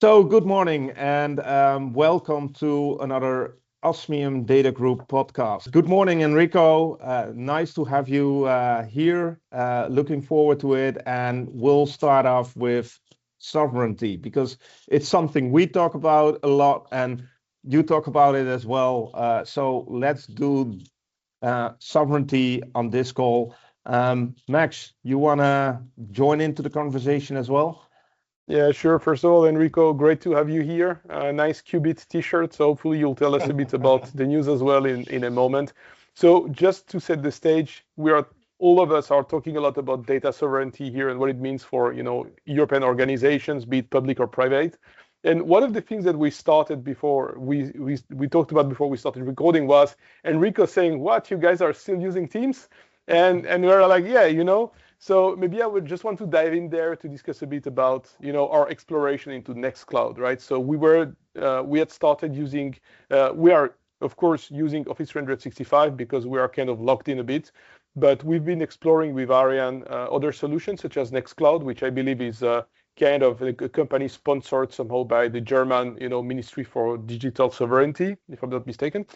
So, good morning and welcome to another Osmium Data Group podcast. Good morning, Enrico. Nice to have you here. Looking forward to it. And we'll start off with sovereignty because it's something we talk about a lot and you talk about it as well. So, let's do sovereignty on this call. Max, you want to join into the conversation as well? Yeah, sure. First of all, Enrico, great to have you here. Nice Cubbit t-shirt. So hopefully you'll tell us a bit about the news as well in a moment. So just to set the stage, all of us are talking a lot about data sovereignty here and what it means for European organizations, be it public or private. And one of the things that we started before we talked about before we started recording was Enrico saying, "What, you guys are still using Teams?" And we're like, "Yeah." So maybe I would just want to dive in there to discuss a bit about, our exploration into Nextcloud, right? So we had started using, we are of course using Office 365 because we are kind of locked in a bit, but we've been exploring with Arian other solutions such as Nextcloud, which I believe is kind of a company sponsored somehow by the German, Ministry for Digital Sovereignty, if I'm not mistaken.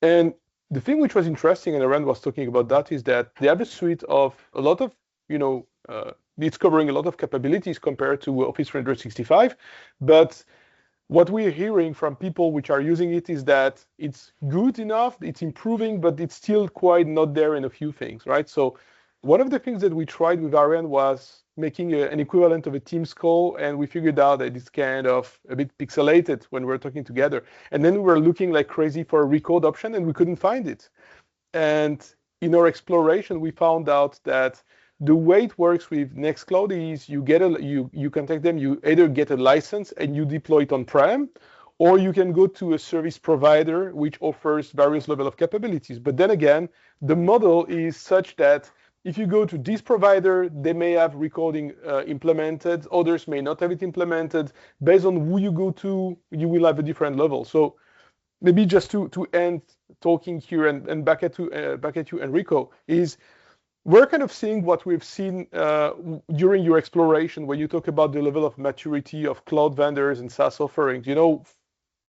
And the thing which was interesting, and Aaron was talking about that, is that they have a suite of a lot of it's covering a lot of capabilities compared to Office 365. But what we're hearing from people which are using it is that it's good enough, it's improving, but it's still quite not there in a few things, right? So one of the things that we tried with Arian was making an equivalent of a Teams call, and we figured out that it's kind of a bit pixelated when we're talking together. And then we were looking like crazy for a record option, and we couldn't find it. And in our exploration, we found out that the way it works with Nextcloud is you contact them, you either get a license and you deploy it on-prem, or you can go to a service provider which offers various level of capabilities. But then again, the model is such that if you go to this provider, they may have recording implemented, others may not have it implemented. Based on who you go to, you will have a different level. So maybe just to end talking here and back at you, Enrico, is we're kind of seeing what we've seen during your exploration when you talk about the level of maturity of cloud vendors and SaaS offerings.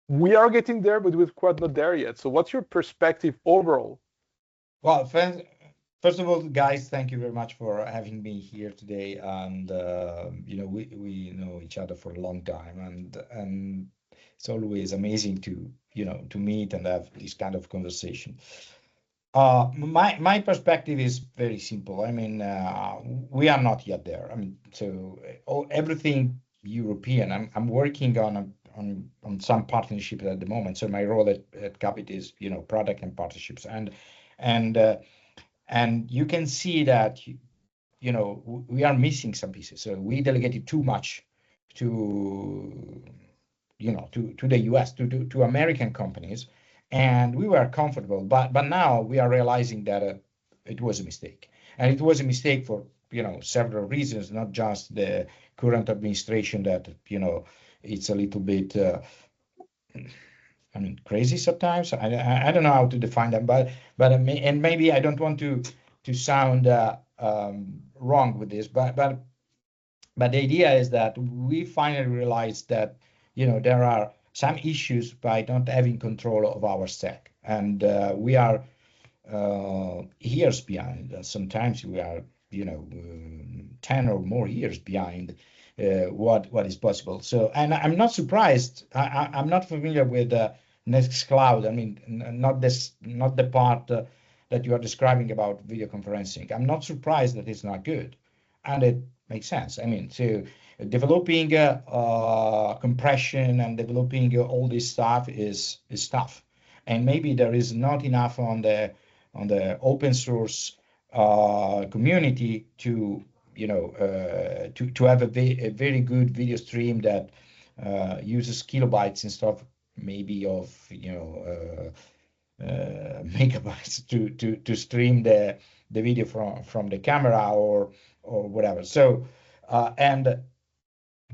We are getting there, but we're quite not there yet. So what's your perspective overall? Well, first of all, guys, thank you very much for having me here today. And we know each other for a long time, and it's always amazing to meet and have this kind of conversation. My perspective is very simple. I mean, we are not yet there. I mean, so everything European. I'm working on some partnership at the moment. So my role at Cubbit is product and partnerships, and you can see that we are missing some pieces. So we delegated too much to to the US, to American companies. And we were comfortable, but now we are realizing that it was a mistake, and it was a mistake for several reasons, not just the current administration that it's a little bit crazy sometimes. I don't know how to define them, but and maybe I don't want to sound wrong with this, but the idea is that we finally realized that there are some issues by not having control of our stack, and we are years behind. Sometimes we are 10 or more years behind what is possible. So, and I'm not surprised. I'm not familiar with Nextcloud. I mean, not the part that you are describing about video conferencing. I'm not surprised that it's not good, and it makes sense. I mean, so developing compression and developing all this stuff is tough, and maybe there is not enough on the open source community to to have a very good video stream that uses kilobytes instead of maybe of megabytes to stream the video from the camera or whatever. So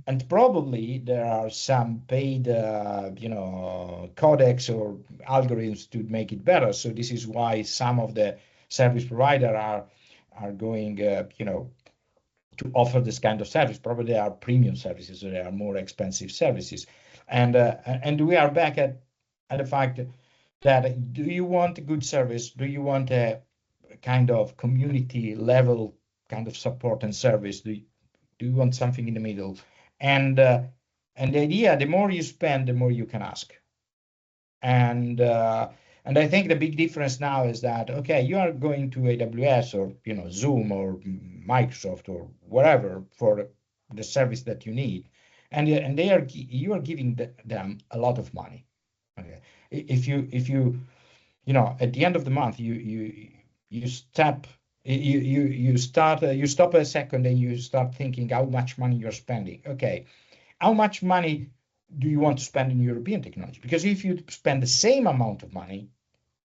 and probably there are some paid codecs or algorithms to make it better. So this is why some of the service provider are going to offer this kind of service. Probably they are premium services, or they are more expensive services. And we are back at the fact that, do you want a good service? Do you want a kind of community level kind of support and service? Do you want something in the middle? And the idea, the more you spend, the more you can ask. And I think the big difference now is that, okay, you are going to AWS or Zoom or Microsoft or whatever for the service that you need, and you are giving them a lot of money. Okay, if you at the end of the month you stop a second and you start thinking how much money you're spending. Okay, how much money do you want to spend in European technology? Because if you spend the same amount of money,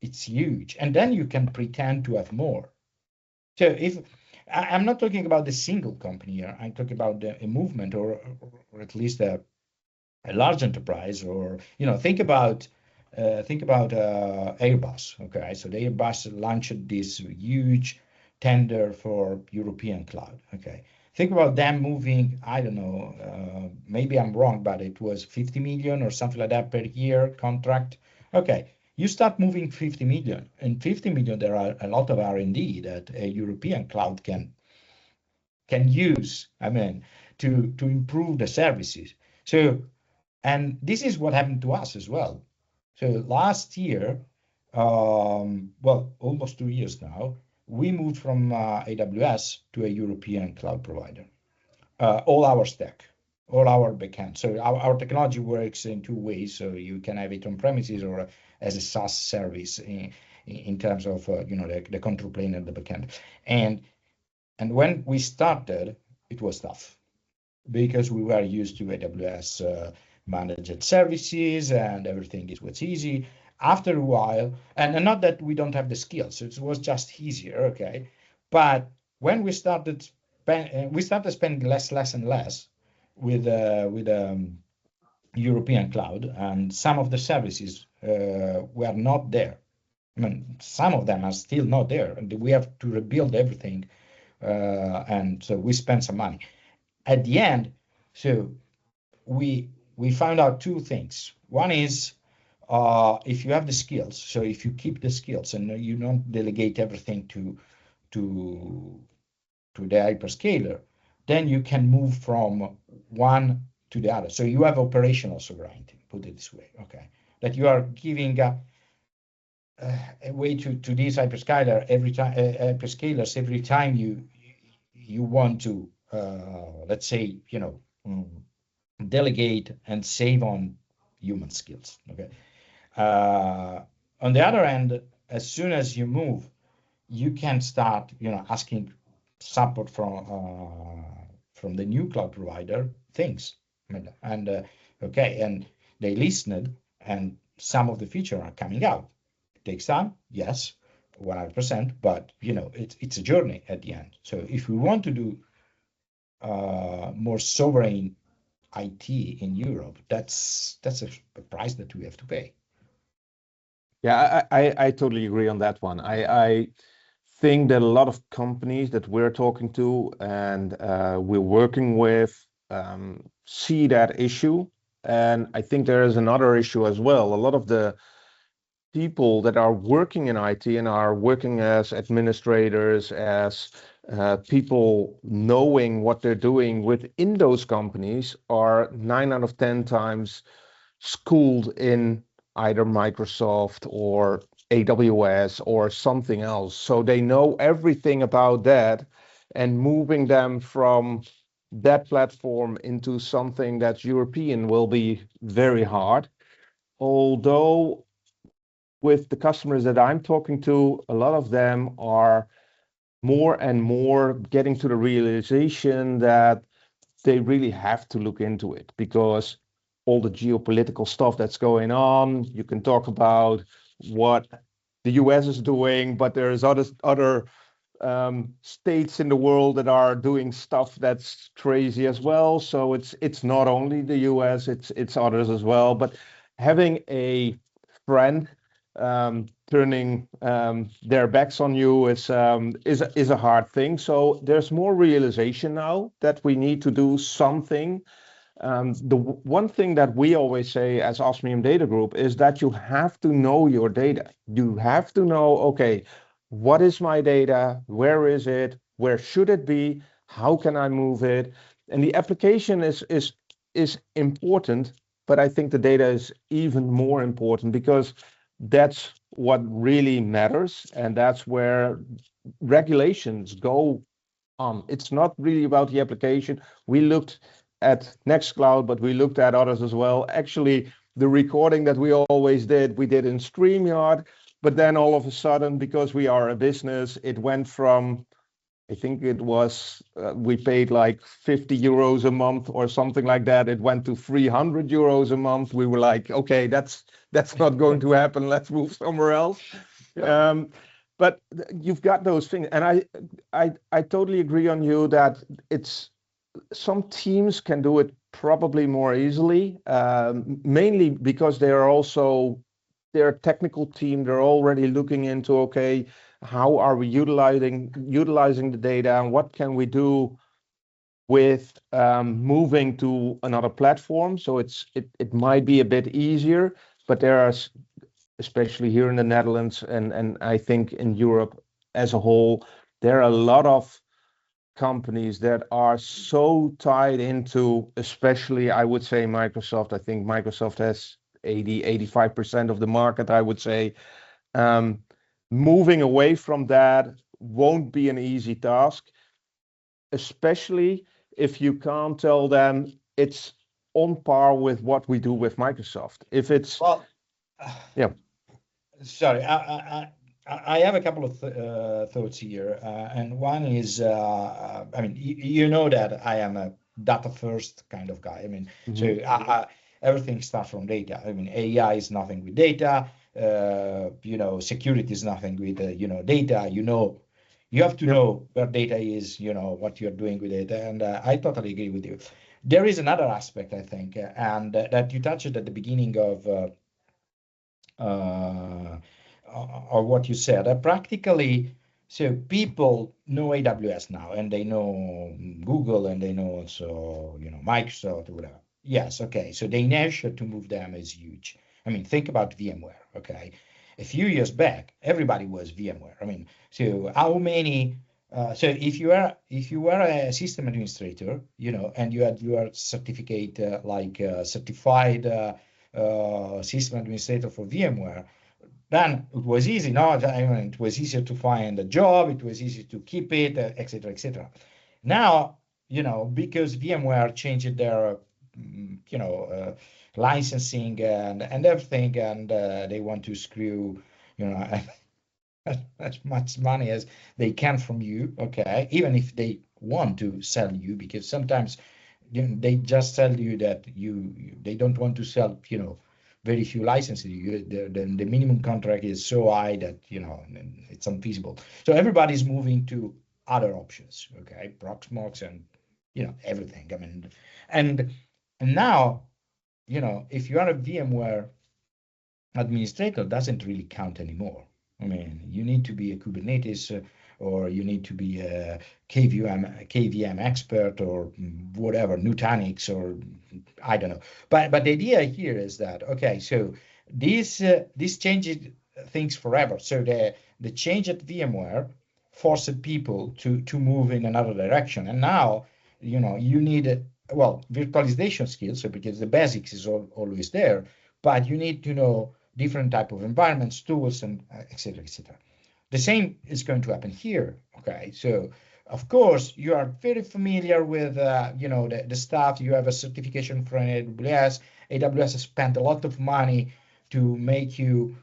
it's huge, and then you can pretend to have more. So if I'm not talking about the single company here, I'm talking about a movement, or at least a large enterprise, or think about Airbus. Okay, so the Airbus launched this huge tender for European cloud. Okay, think about them moving, I don't know, maybe I'm wrong, but it was 50 million or something like that per year contract. Okay, you start moving 50 million, and 50 million, there are a lot of R&D that a European cloud can use, to improve the services. So, and this is what happened to us as well. So last year, well, almost 2 years now, we moved from AWS to a European cloud provider. All our stack, all our backend. So our technology works in two ways. So you can have it on premises or as a SaaS service in terms of the control plane and the backend. And when we started, it was tough because we were used to AWS managed services and everything was easy. After a while, and not that we don't have the skills, it was just easier, okay? But when we started spending less and less with European cloud, and some of the services were not there. Some of them are still not there, and we have to rebuild everything, and so we spent some money. At the end, so we found out two things. One is, if you have the skills, so if you keep the skills and you don't delegate everything to the hyperscaler, then you can move from one to the other. So you have operational sovereignty, put it this way, okay? That you are giving a way to these hyperscalers every time you want to, let's say, delegate and save on human skills. Okay. On the other hand, as soon as you move, you can start, asking support from the new cloud provider things. And they listened, and some of the features are coming out. It takes time, yes, 100%, but it's a journey at the end. So if we want to do more sovereign IT in Europe, that's a price that we have to pay. Yeah, I totally agree on that one. I think that a lot of companies that we're talking to and we're working with see that issue. And I think there is another issue as well. A lot of the people that are working in IT and are working as administrators, as people knowing what they're doing within those companies are 9 out of 10 times schooled in either Microsoft or AWS or something else. So they know everything about that, and moving them from that platform into something that's European will be very hard. Although with the customers that I'm talking to, a lot of them are more and more getting to the realization that they really have to look into it, because all the geopolitical stuff that's going on, you can talk about what the US is doing, but there's other states in the world that are doing stuff that's crazy as well. So it's not only the US, it's others as well. But having a friend turning their backs on you is a hard thing. So there's more realization now that we need to do something. One thing that we always say as Osmium Data Group is that you have to know your data. You have to know, okay, what is my data? Where is it? Where should it be? How can I move it? And the application is important, but I think the data is even more important because that's what really matters, and that's where regulations go on. It's not really about the application. We looked at Nextcloud, but we looked at others as well. Actually, the recording that we always did, we did in StreamYard, but then all of a sudden, because we are a business, it went from, I think it was, we paid like 50 euros a month or something like that. It went to 300 euros a month. We were like, okay, that's not going to happen. Let's move somewhere else. Yeah. But you've got those things, and I totally agree on you that it's some teams can do it probably more easily, mainly because they're a technical team. They're already looking into, okay, how are we utilizing the data, and what can we do with moving to another platform? So it might be a bit easier, but there are, especially here in the Netherlands and I think in Europe as a whole, there are a lot of companies that are so tied into, especially I would say Microsoft. I think Microsoft has 85% of the market, I would say. Moving away from that won't be an easy task, especially if you can't tell them it's on par with what we do with Microsoft. If it's, well, yeah. Sorry, I have a couple of thoughts here, and one is, I mean, you know that I am a data first kind of guy. I mean, so everything starts from data. I mean, AI is nothing with data. Security is nothing with data. You have to know where data is. What you're doing with it, and I totally agree with you. There is another aspect, I think, and that you touched at the beginning of what you said. Practically, so people know AWS now, and they know Google, and they know also Microsoft or whatever. Yes, okay. So the inertia to move them is huge. I mean, think about VMware. Okay, a few years back, everybody was VMware. I mean, so how many? So if you were a system administrator, and you had your certificate certified system administrator for VMware, then it was easy. No, I mean, it was easier to find a job. It was easy to keep it, etc., etc. Now, because VMware changed their, licensing and everything, and they want to screw, as much money as they can from you. Okay, even if they want to sell you, because sometimes they just tell you that they don't want to sell, very few licenses. The minimum contract is so high that it's unfeasible. So everybody's moving to other options. Okay, Proxmox and everything. I mean, and now if you are a VMware administrator, doesn't really count anymore. I mean, you need to be a Kubernetes or you need to be a KVM expert or whatever, Nutanix, or I don't know. But the idea here is that, okay, so this changes things forever. So the change at VMware forced people to move in another direction. And now, you need virtualization skills, so because the basics is always there, but you need to know different type of environments, tools, and et cetera, et cetera. The same is going to happen here. Okay, so of course you are very familiar with the stuff. You have a certification from AWS. AWS has spent a lot of money to make you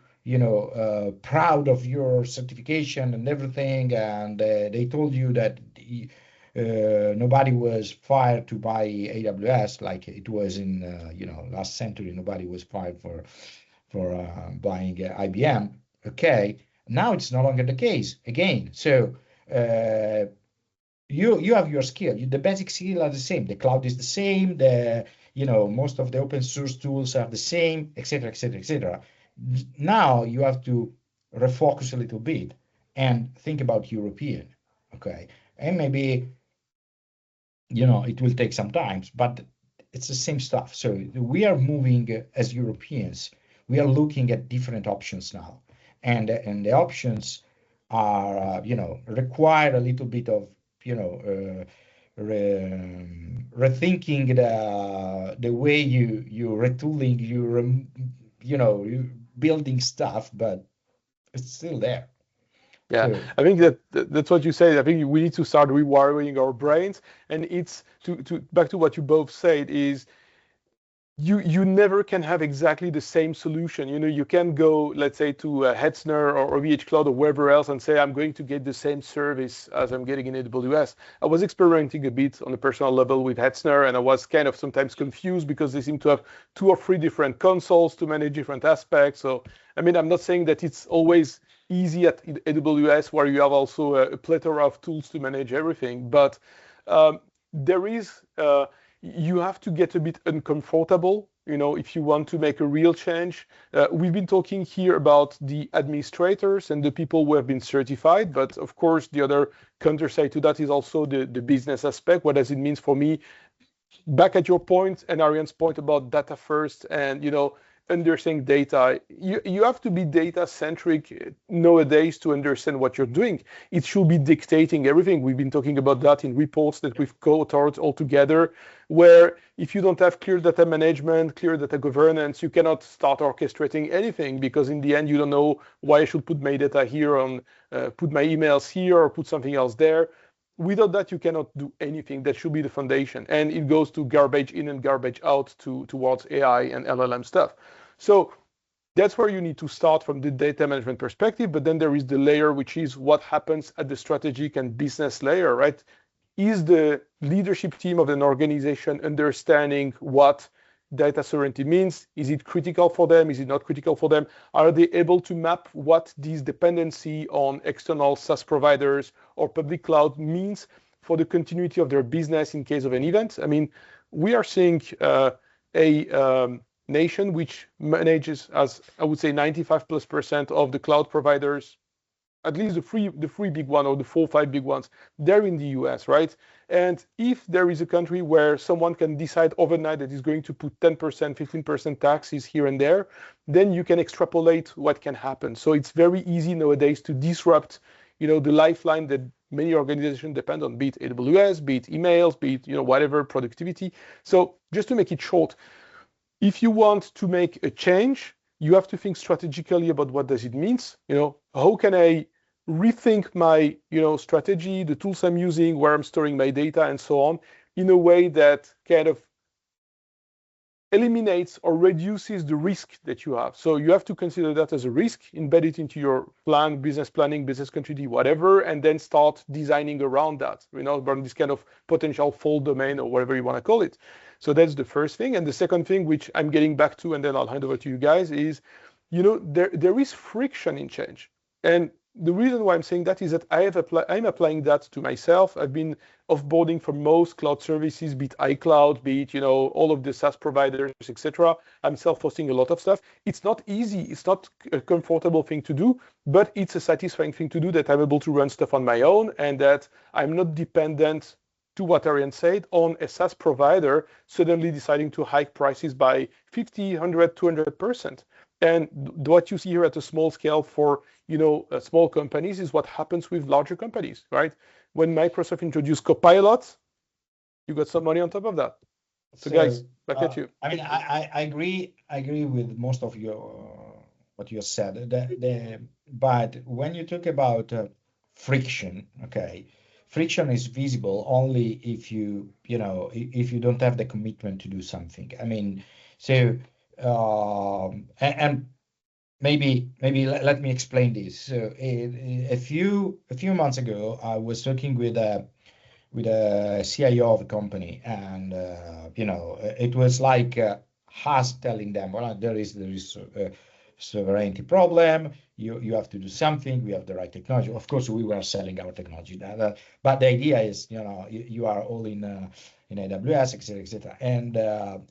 proud of your certification and everything, and they told you that nobody was fired to buy AWS like it was in last century. Nobody was fired for buying IBM. Okay, now it's no longer the case again. So you have your skill. The basic skill are the same. The cloud is the same. Most of the open source tools are the same, etc., etc., etc. Now you have to refocus a little bit and think about European, okay? And maybe, it will take some time, but it's the same stuff. So we are moving as Europeans. We are looking at different options now, and the options are, require a little bit of, rethinking the way you retooling, you building stuff, but it's still there. Yeah, So, I think that's what you said. I think we need to start rewiring our brains, and it's to back to what you both said is you never can have exactly the same solution. You can go, let's say, to Hetzner or VHCloud or wherever else and say, I'm going to get the same service as I'm getting in AWS. I was experimenting a bit on a personal level with Hetzner, and I was kind of sometimes confused because they seem to have 2 or 3 different consoles to manage different aspects. So, I mean, I'm not saying that it's always easy at AWS where you have also a plethora of tools to manage everything, but there is... you have to get a bit uncomfortable, if you want to make a real change. We've been talking here about the administrators and the people who have been certified, but of course, the other counterside to that is also the business aspect. What does it mean for me? Back at your point and Arian's point about data first and, understanding data, you have to be data centric nowadays to understand what you're doing. It should be dictating everything. We've been talking about that in reports that we've co-authored all together, where if you don't have clear data management, clear data governance, you cannot start orchestrating anything, because in the end you don't know why I should put my data here on put my emails here or put something else there. Without that, you cannot do anything. That should be the foundation. And it goes to garbage in and garbage out towards AI and LLM stuff. So that's where you need to start from the data management perspective. But then there is the layer, which is what happens at the strategic and business layer, right? Is the leadership team of an organization understanding what data sovereignty means? Is it critical for them? Is it not critical for them? Are they able to map what this dependency on external SaaS providers or public cloud means for the continuity of their business in case of an event? I mean, we are seeing a nation which manages, as I would say, 95+% of the cloud providers, at least the three big one or the 4 or 5 big ones, they're in the US, right? And if there is a country where someone can decide overnight that is going to put 10%, 15% taxes here and there, then you can extrapolate what can happen. So it's very easy nowadays to disrupt, the lifeline that many organizations depend on, be it AWS, be it emails, be it, whatever, productivity. So just to make it short, if you want to make a change, you have to think strategically about what does it mean. How can I rethink my strategy, the tools I'm using, where I'm storing my data, and so on, in a way that kind of eliminates or reduces the risk that you have. So you have to consider that as a risk, embed it into your plan, business planning, business continuity, whatever, and then start designing around that, around this kind of potential fault domain or whatever you want to call it. So that's the first thing. And the second thing, which I'm getting back to, and then I'll hand over to you guys, is, there is friction in change. And the reason why I'm saying that is that I'm applying that to myself. I've been offboarding for most cloud services, be it iCloud, be it, all of the SaaS providers, etc. I'm self-hosting a lot of stuff. It's not easy. It's not a comfortable thing to do, but it's a satisfying thing to do, that I'm able to run stuff on my own and that I'm not dependent, to what Arian said, on a SaaS provider suddenly deciding to hike prices by 50, 100, 200%. And what you see here at a small scale for, small companies is what happens with larger companies, right? When Microsoft introduced Copilot, you got some money on top of that. So guys, back at you. I mean, I agree with most of what you said. But when you talk about friction, okay, friction is visible only if if you don't have the commitment to do something. I mean, so and maybe let me explain this. So a few months ago, I was talking with a CIO of a company, and it was like us telling them, well, there is a sovereignty problem. You have to do something. We have the right technology. Of course, we were selling our technology. But the idea is, you are all in AWS, etc., etc. And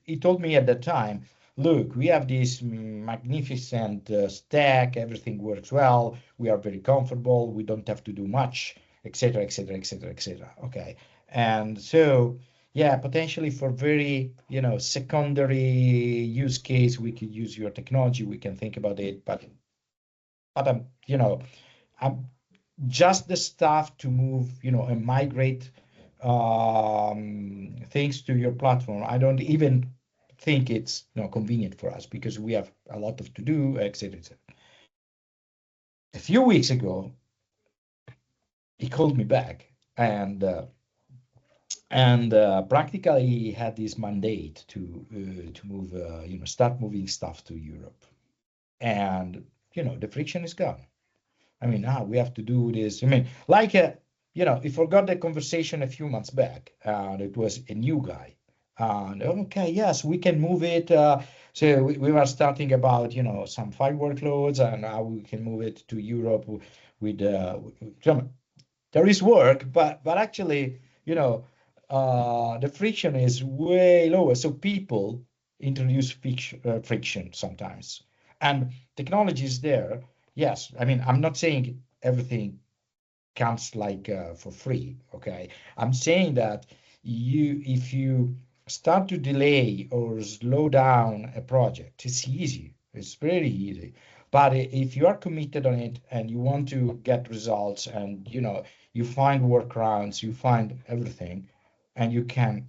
he told me at that time look, we have this magnificent stack, everything works well, we are very comfortable, we don't have to do much, etc., etc., etc., etc. Okay, and so yeah, potentially for very secondary use case, we could use your technology. We can think about it, but I'm just the stuff to move, and migrate things to your platform. I don't even think it's convenient for us because we have a lot of to do, etc. A few weeks ago, he called me back and practically had this mandate to move, start moving stuff to Europe, and the friction is gone. I mean, now we have to do this. I mean, like, we forgot the conversation a few months back, and it was a new guy. And okay, yes, we can move it. So we were starting about, some file workloads and how we can move it to Europe with there is work, but actually, the friction is way lower. So people introduce friction sometimes, and technology is there. Yes, I mean, I'm not saying everything comes like for free. Okay, I'm saying that if you start to delay or slow down a project, it's easy. It's very easy. But if you are committed on it and you want to get results, and you find workarounds, you find everything, and you can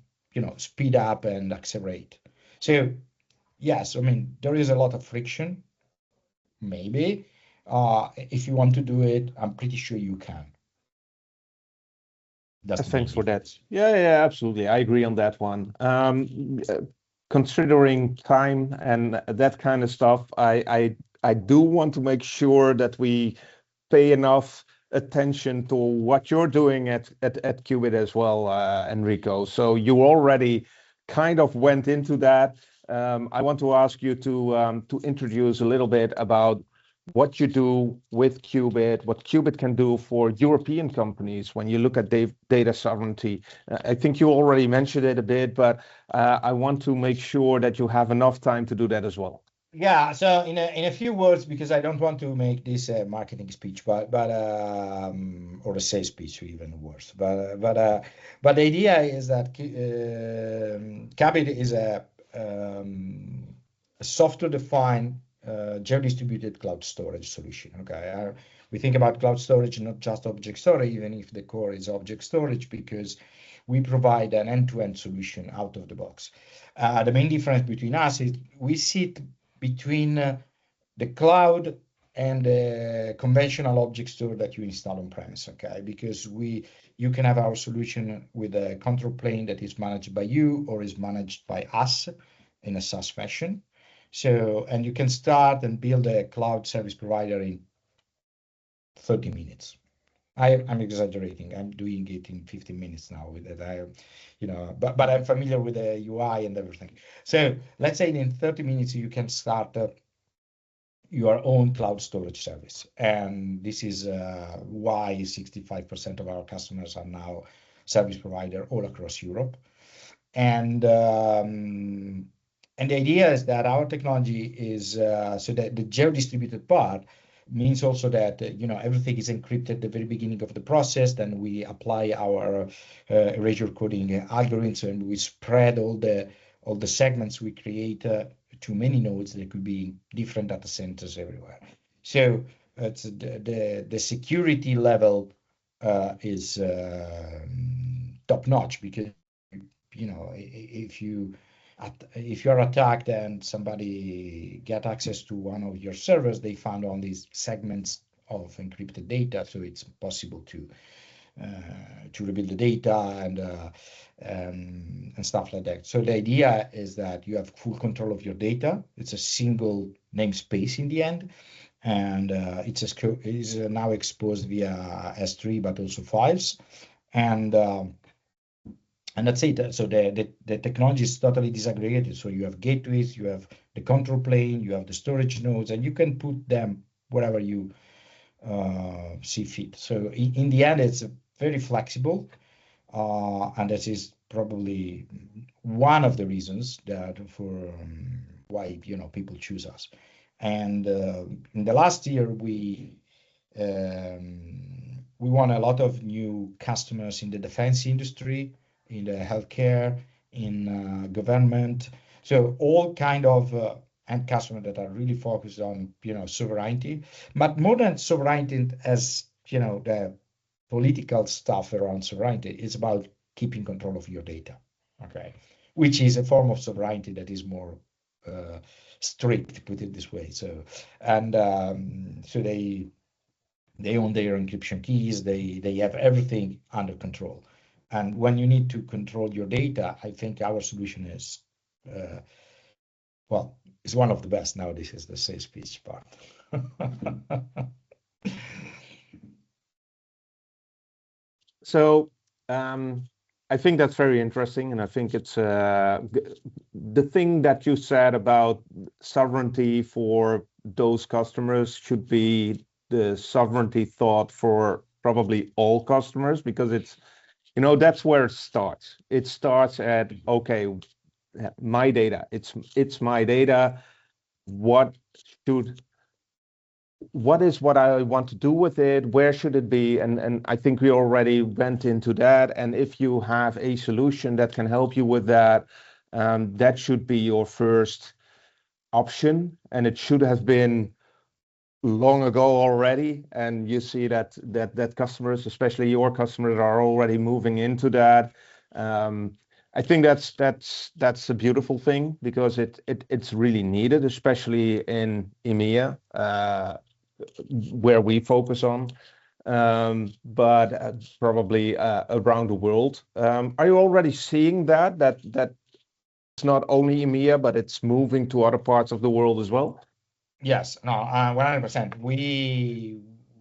speed up and accelerate. So yes, I mean, there is a lot of friction. Maybe if you want to do it, I'm pretty sure you can. That's the Thanks main for that. difference. Yeah, absolutely. I agree on that one. Considering time and that kind of stuff, I do want to make sure that we pay enough attention to what you're doing at Cubbit as well, Enrico. So you already kind of went into that. I want to ask you to introduce a little bit about what you do with Cubbit, what Cubbit can do for European companies when you look at data sovereignty. I think you already mentioned it a bit, but I want to make sure that you have enough time to do that as well. Yeah, so in a few words, because I don't want to make this a marketing speech, but or a sales speech, even worse. But the idea is that Cubbit is a software-defined geo-distributed cloud storage solution. Okay, we think about cloud storage, not just object storage, even if the core is object storage, because we provide an end-to-end solution out of the box. The main difference between us is we sit between the cloud and the conventional object store that you install on premise. Okay, because you can have our solution with a control plane that is managed by you or is managed by us in a SaaS fashion. So, and you can start and build a cloud service provider in 30 minutes. I'm exaggerating. I'm doing it in 15 minutes now with that. But I'm familiar with the UI and everything. So let's say in 30 minutes you can start your own cloud storage service, and this is why 65% of our customers are now service provider all across Europe. And the idea is that our technology is so that the geo-distributed part means also that everything is encrypted at the very beginning of the process. Then we apply our erasure coding algorithms, and we spread all the segments we create to many nodes. There could be different data centers everywhere. So it's the security level is top notch, because if you're attacked and somebody get access to one of your servers, they found all these segments of encrypted data, so it's possible to rebuild the data and stuff like that. So the idea is that you have full control of your data. It's a single namespace in the end, and it's now exposed via S3, but also files, and that's it. So the technology is totally disaggregated. So you have gateways, you have the control plane, you have the storage nodes, and you can put them wherever you see fit. So in the end, it's very flexible, and this is probably one of the reasons that why people choose us. And in the last year, we won a lot of new customers in the defense industry, in the healthcare, in government. So all kind of end customers that are really focused on sovereignty, but more than sovereignty as the political stuff around sovereignty. It's about keeping control of your data, okay, which is a form of sovereignty that is more strict, put it this way. So so they own their encryption keys. They have everything under control. And when you need to control your data, I think our solution is well, it's one of the best. Now this is the sales pitch part. So I think that's very interesting, and I think it's the thing that you said about sovereignty for those customers should be the sovereignty thought for probably all customers, because it's that's where it starts. It starts at, okay, my data. It's my data. What is what I want to do with it? Where should it be? And I think we already went into that. And if you have a solution that can help you with that, that should be your first option. And it should have been long ago already. And you see that customers, especially your customers, are already moving into that. I think that's a beautiful thing, because it's really needed, especially in EMEA, where we focus on, but probably around the world. Are you already seeing that it's not only EMEA, but it's moving to other parts of the world as well? Yes, no, 100%.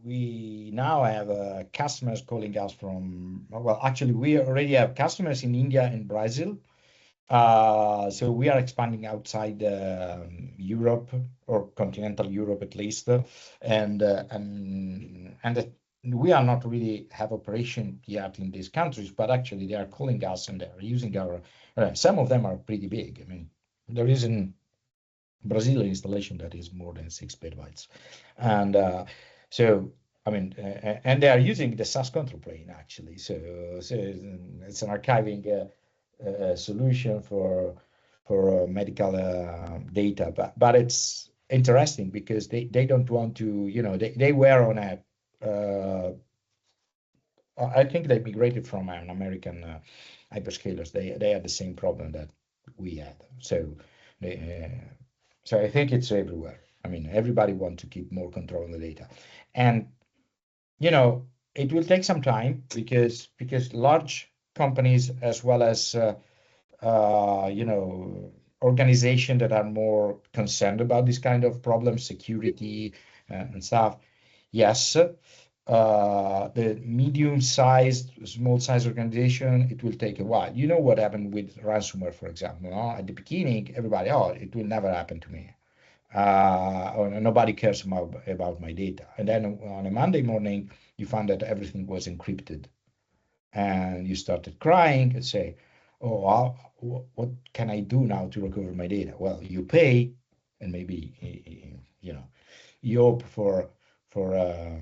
We now have customers calling us from, well, actually, we already have customers in India and Brazil. So we are expanding outside Europe, or continental Europe at least, and we are not really have operation yet in these countries, but actually they are calling us and they are using our. Some of them are pretty big. I mean, there is in Brazil an installation that is more than 6 petabytes, and so. I mean, and they are using the SAS control plane actually. So it's an archiving solution for medical data, but it's interesting because they don't want to, they were on a I think they migrated from an American hyperscalers. They had the same problem that we had. So so I think it's everywhere. I mean, everybody wants to keep more control on the data, and it will take some time because large companies, as well as organizations that are more concerned about this kind of problems, security and stuff. Yes, the medium-sized, small-sized organization, it will take a while. You know what happened with ransomware, for example. At the beginning, everybody, it will never happen to me. Or nobody cares about my data. And then on a Monday morning, you found that everything was encrypted. And you started crying and say, oh, what can I do now to recover my data? Well, you pay, and maybe, you hope for the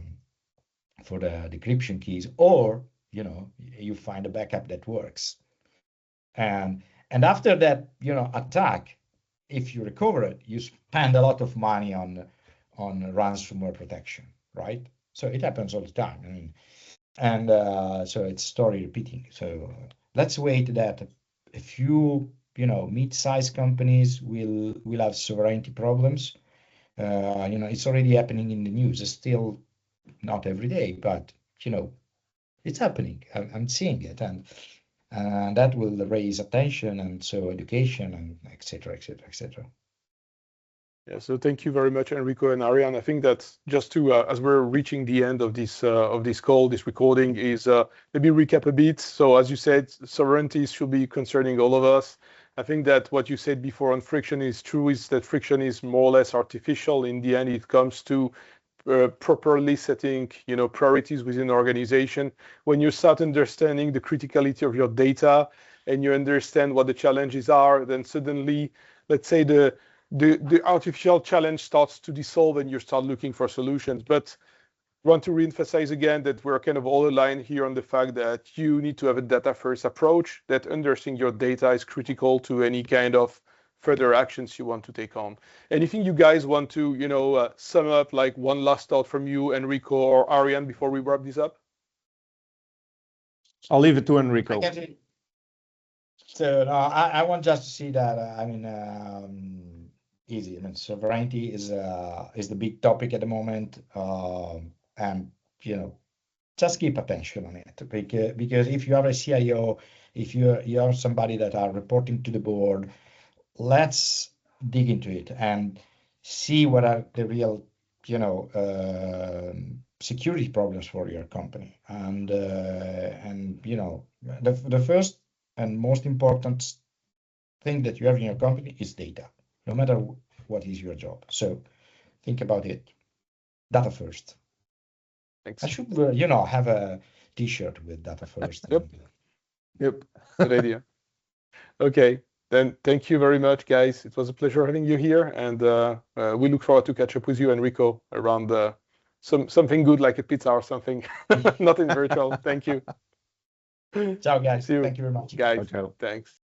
decryption keys, or, you find a backup that works. And after that, attack, if you recover it, you spend a lot of money on ransomware protection, right? So it happens all the time. I mean, and so it's story repeating. So let's wait that a few, mid-sized companies will have sovereignty problems. It's already happening in the news. It's still not every day, but it's happening. I'm seeing it, and that will raise attention, and so education, and et cetera, et cetera, et cetera. Yeah, so thank you very much, Enrico and Arian. I think that just to, as we're reaching the end of this call, this recording, is maybe recap a bit. So as you said, sovereignty should be concerning all of us. I think that what you said before on friction is true, is that friction is more or less artificial. In the end, it comes to properly setting, priorities within an organization. When you start understanding the criticality of your data and you understand what the challenges are, then suddenly, let's say the the artificial challenge starts to dissolve and you start looking for solutions. But I want to reemphasize again that we're kind of all aligned here on the fact that you need to have a data-first approach, that understanding your data is critical to any kind of further actions you want to take on. Anything you guys want to, sum up, like one last thought from you, Enrico or Arian, before we wrap this up? I'll leave it to Enrico. So I want just to see that, easy. I mean, sovereignty is the big topic at the moment, and just keep attention on it, because if you are a CIO, if you are somebody that are reporting to the board, let's dig into it and see what are the real security problems for your company, and the first and most important thing that you have in your company is data, no matter what is your job. So think about it. Data first. Thanks. I should, have a T-shirt with data first. Yep. Good idea. Okay. Then thank you very much, guys. It was a pleasure having you here, and we look forward to catch up with you, Enrico, around something good like a pizza or something, not in virtual. Thank you. Ciao, guys. See you. Thank you very much. Guys, Ciao. thanks.